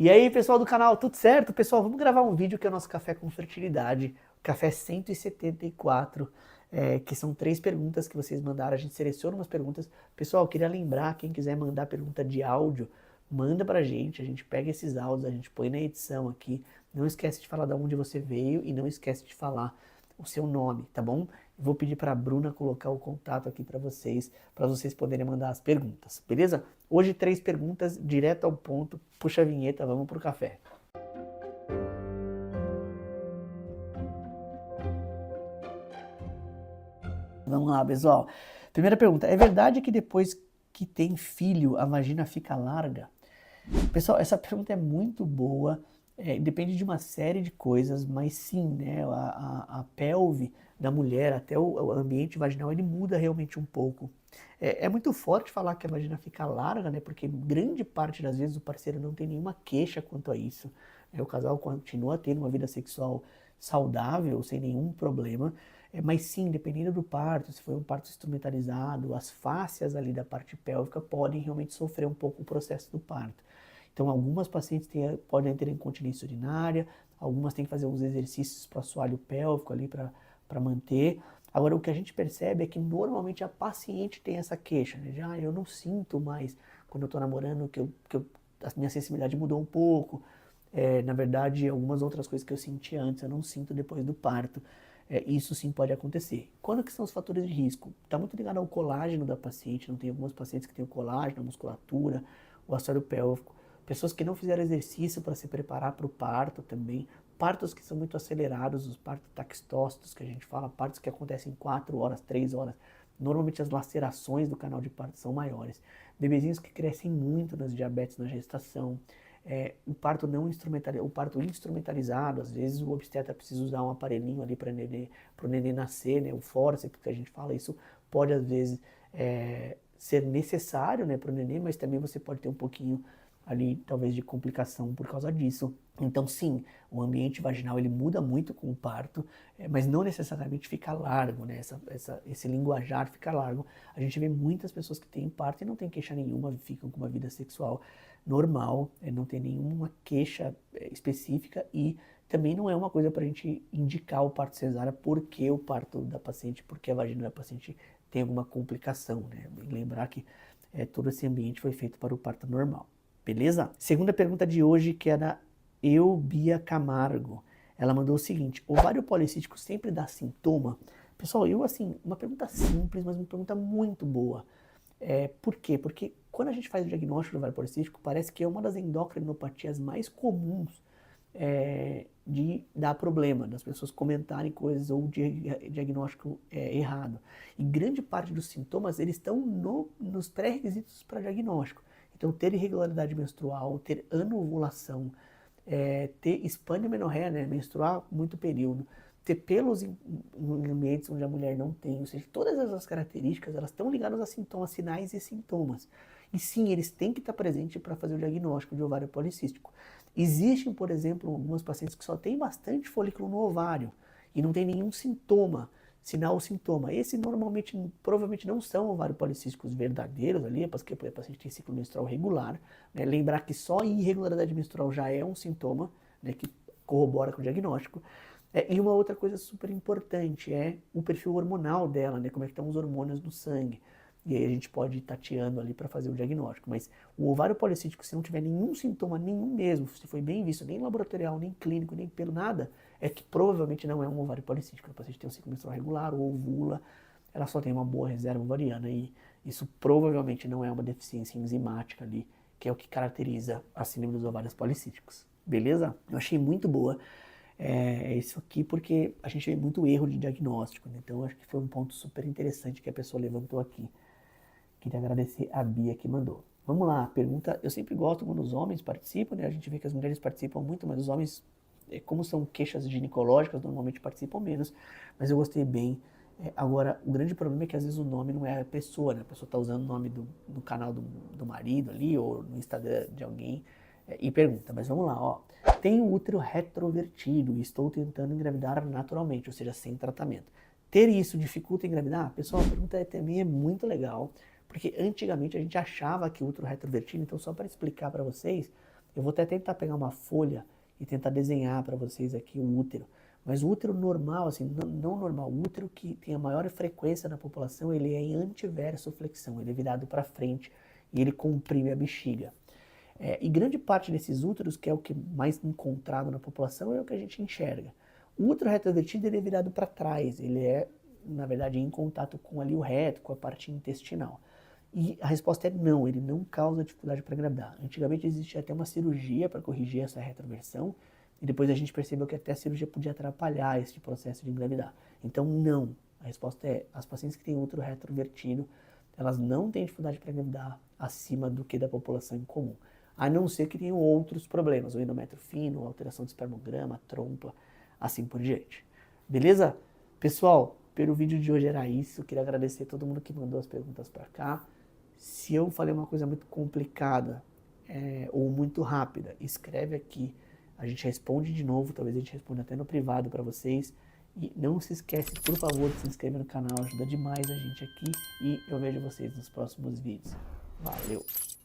E aí, pessoal do canal, tudo certo? Pessoal, vamos gravar um vídeo que é o nosso Café com Fertilidade, Café 174, que são 3 perguntas que vocês mandaram, a gente seleciona umas perguntas. Pessoal, eu queria lembrar, quem quiser mandar pergunta de áudio, manda pra gente, a gente pega esses áudios, a gente põe na edição aqui. Não esquece de falar de onde você veio e não esquece de falar o seu nome, tá bom? Vou pedir para a Bruna colocar o contato aqui para vocês poderem mandar as perguntas, beleza? Hoje 3 perguntas, direto ao ponto, puxa a vinheta, vamos pro café. Vamos lá, pessoal. Primeira pergunta, é verdade que depois que tem filho, a vagina fica larga? Pessoal, essa pergunta é muito boa, depende de uma série de coisas, mas sim, né, a pelve da mulher, até o ambiente vaginal, ele muda realmente um pouco. É muito forte falar que a vagina fica larga, né, porque grande parte das vezes o parceiro não tem nenhuma queixa quanto a isso. O casal continua tendo uma vida sexual saudável, sem nenhum problema, mas sim, dependendo do parto, se foi um parto instrumentalizado, as fáscias ali da parte pélvica podem realmente sofrer um pouco o processo do parto. Então, algumas pacientes podem ter incontinência urinária, algumas têm que fazer uns exercícios para o assoalho pélvico ali para manter. Agora, o que a gente percebe é que normalmente a paciente tem essa queixa, né? Eu não sinto mais quando eu estou namorando a minha sensibilidade mudou um pouco. Na verdade, algumas outras coisas que eu senti antes, eu não sinto depois do parto. Isso sim pode acontecer. Quando que são os fatores de risco? Está muito ligado ao colágeno da paciente, não tem algumas pacientes que têm o colágeno, a musculatura, o assoalho pélvico. Pessoas que não fizeram exercício para se preparar para o parto também. Partos que são muito acelerados, os partos taxistócitos que a gente fala, partos que acontecem em 4 horas, 3 horas. Normalmente as lacerações do canal de parto são maiores. Bebezinhos que crescem muito nas diabetes na gestação. O parto não instrumentalizado, o parto instrumentalizado, às vezes o obstetra precisa usar um aparelhinho ali para o nenê nascer, né, o fórceps que a gente fala, isso pode às vezes ser necessário, né, para o nenê, mas também você pode ter um pouquinho ali talvez de complicação por causa disso. Então sim, o ambiente vaginal ele muda muito com o parto, mas não necessariamente fica largo, né? Esse linguajar fica largo. A gente vê muitas pessoas que têm parto e não tem queixa nenhuma, ficam com uma vida sexual normal, não tem nenhuma queixa específica e também não é uma coisa para a gente indicar o parto cesárea porque o parto da paciente, porque a vagina da paciente tem alguma complicação, né? Lembrar que todo esse ambiente foi feito para o parto normal. Beleza? Segunda pergunta de hoje, que é da Eubia Camargo. Ela mandou o seguinte: ovário policístico sempre dá sintoma? Pessoal, uma pergunta simples, mas uma pergunta muito boa. Por quê? Porque quando a gente faz o diagnóstico do ovário policístico, parece que é uma das endocrinopatias mais comuns de dar problema, das pessoas comentarem coisas ou de diagnóstico errado. E grande parte dos sintomas, eles estão nos pré-requisitos para diagnóstico. Então, ter irregularidade menstrual, ter anovulação, ter hispania-menorreia, né, menstruar muito período, ter pelos em ambientes onde a mulher não tem, ou seja, todas essas características, elas estão ligadas a sintomas, sinais e sintomas. E sim, eles têm que estar presentes para fazer o diagnóstico de ovário policístico. Existem, por exemplo, algumas pacientes que só têm bastante folículo no ovário e não tem nenhum sintoma, sinal ou sintoma. Esse normalmente, provavelmente não são ovários policísticos verdadeiros ali, porque a paciente tem ciclo menstrual regular. Né? Lembrar que só irregularidade menstrual já é um sintoma, né, que corrobora com o diagnóstico. E uma outra coisa super importante é o perfil hormonal dela, né, como é que estão os hormônios do sangue. E aí a gente pode ir tateando ali para fazer o diagnóstico. Mas o ovário policístico, se não tiver nenhum sintoma, nenhum mesmo, se foi bem visto, nem laboratorial, nem clínico, nem pelo nada, é que provavelmente não é um ovário policístico. A paciente tem um ciclo menstrual regular ou ovula, ela só tem uma boa reserva ovariana e isso provavelmente não é uma deficiência enzimática ali, que é o que caracteriza a síndrome dos ovários policísticos. Beleza? Eu achei muito boa isso aqui porque a gente vê muito erro de diagnóstico, né? Então acho que foi um ponto super interessante que a pessoa levantou aqui. Queria agradecer a Bia que mandou. Vamos lá, pergunta. Eu sempre gosto quando os homens participam, né? A gente vê que as mulheres participam muito, mas os homens, como são queixas ginecológicas, normalmente participam menos. Mas eu gostei bem. Agora, o grande problema é que às vezes o nome não é a pessoa, né? A pessoa está usando o nome do canal do marido ali, ou no Instagram de alguém, e pergunta. Mas vamos lá, ó. Tenho útero retrovertido e estou tentando engravidar naturalmente, ou seja, sem tratamento. Ter isso dificulta engravidar? Pessoal, a pergunta também é muito legal. Porque antigamente a gente achava que o útero retrovertido, então só para explicar para vocês, Eu vou até tentar pegar uma folha e tentar desenhar para vocês aqui o útero. Mas o útero normal, assim, não normal, o útero que tem a maior frequência na população, ele é em antiverso flexão, ele é virado para frente e ele comprime a bexiga. E grande parte desses úteros, que é o que mais encontrado na população, é o que a gente enxerga. O útero retrovertido ele é virado para trás, ele é, na verdade, em contato com ali o reto, com a parte intestinal. E a resposta é não, ele não causa dificuldade para engravidar. Antigamente existia até uma cirurgia para corrigir essa retroversão, e depois a gente percebeu que até a cirurgia podia atrapalhar esse processo de engravidar. Então, não. A resposta é, as pacientes que têm útero retrovertido, elas não têm dificuldade para engravidar acima do que da população em comum. A não ser que tenham outros problemas, o endométrio fino, alteração do espermograma, trompa, assim por diante. Beleza? Pessoal, pelo vídeo de hoje era isso. Queria agradecer a todo mundo que mandou as perguntas para cá. Se eu falei uma coisa muito complicada ou muito rápida, escreve aqui. A gente responde de novo, talvez a gente responda até no privado para vocês. E não se esquece, por favor, de se inscrever no canal, ajuda demais a gente aqui. E eu vejo vocês nos próximos vídeos. Valeu!